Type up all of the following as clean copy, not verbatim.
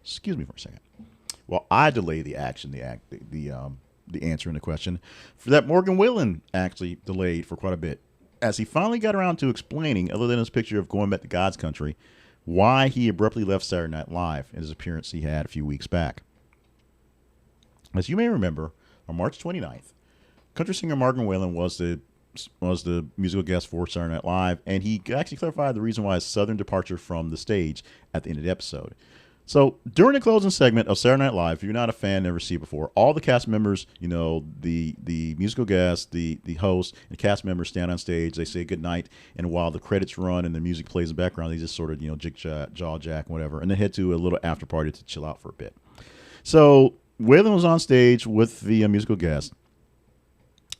Excuse me for a second. Well, I delay the action, the answer in the question, for that Morgan Wallen actually delayed for quite a bit, as he finally got around to explaining, other than his picture of going back to God's country, why he abruptly left Saturday Night Live in his appearance he had a few weeks back. As you may remember, on March 29th, country singer Morgan Wallen was the musical guest for Saturday Night Live, and he actually clarified the reason why his sudden departure from the stage at the end of the episode. So during the closing segment of Saturday Night Live, if you're not a fan, never seen it before, all the cast members, the musical guest, the host, and cast members stand on stage. They say goodnight, and while the credits run and the music plays in the background, they just sort of jaw jack, whatever, and then head to a little after party to chill out for a bit. So Waylon was on stage with the musical guest.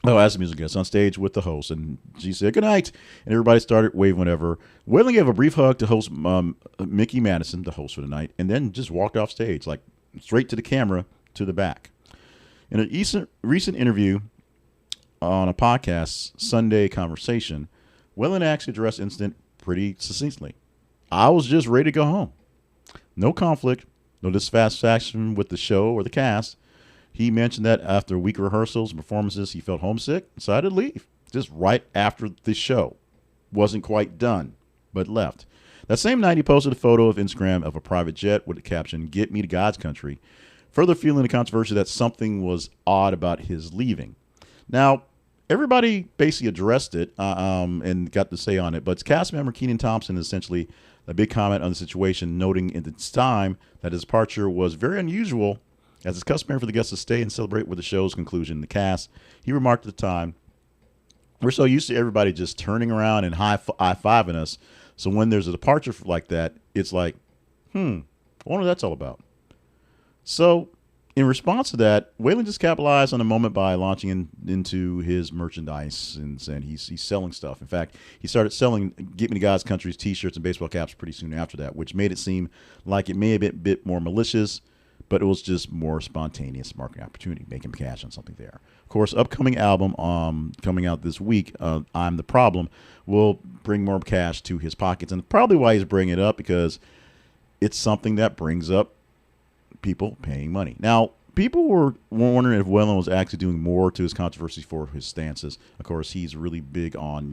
Oh, as a musical guest on stage with the host, and she said goodnight, and everybody started waving whatever. Waylon gave a brief hug to host Mickey Madison, the host for the night, and then just walked off stage, like straight to the camera to the back. In a recent interview on a podcast, Sunday Conversation, Waylon actually addressed the incident pretty succinctly. I was just ready to go home. No conflict, no dissatisfaction with the show or the cast. He mentioned that after a week of rehearsals and performances, he felt homesick, decided to leave, just right after the show. Wasn't quite done, but left. That same night, he posted a photo of Instagram of a private jet with the caption, "Get me to God's country," further fueling the controversy that something was odd about his leaving. Now, everybody basically addressed it and got to say on it, but cast member Kenan Thompson essentially a big comment on the situation, noting at the time that his departure was very unusual, as it's customary for the guests to stay and celebrate with the show's conclusion. The cast, he remarked at the time, "We're so used to everybody just turning around and high-fiving us. So when there's a departure like that, it's like, I wonder what that's all about." So in response to that, Waylon just capitalized on the moment by launching into his merchandise and saying he's selling stuff. In fact, he started selling Get Me to God's Country's T-shirts and baseball caps pretty soon after that, which made it seem like it may have been a bit more malicious, but it was just more spontaneous marketing opportunity, making cash on something there. Of course, upcoming album coming out this week, I'm the Problem, will bring more cash to his pockets. And probably why he's bringing it up, because it's something that brings up people paying money. Now, people were wondering if Waylon was actually doing more to his controversy for his stances. Of course, he's really big on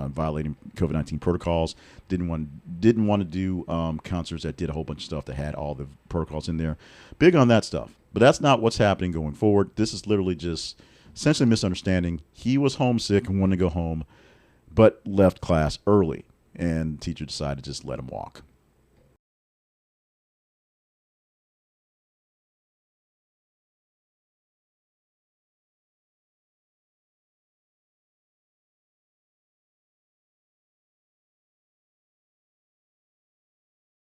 violating COVID-19 protocols. Didn't want to do concerts that did a whole bunch of stuff that had all the protocols in there. Big on that stuff. But that's not what's happening going forward. This is literally just essentially a misunderstanding. He was homesick and wanted to go home, but left class early, and the teacher decided to just let him walk.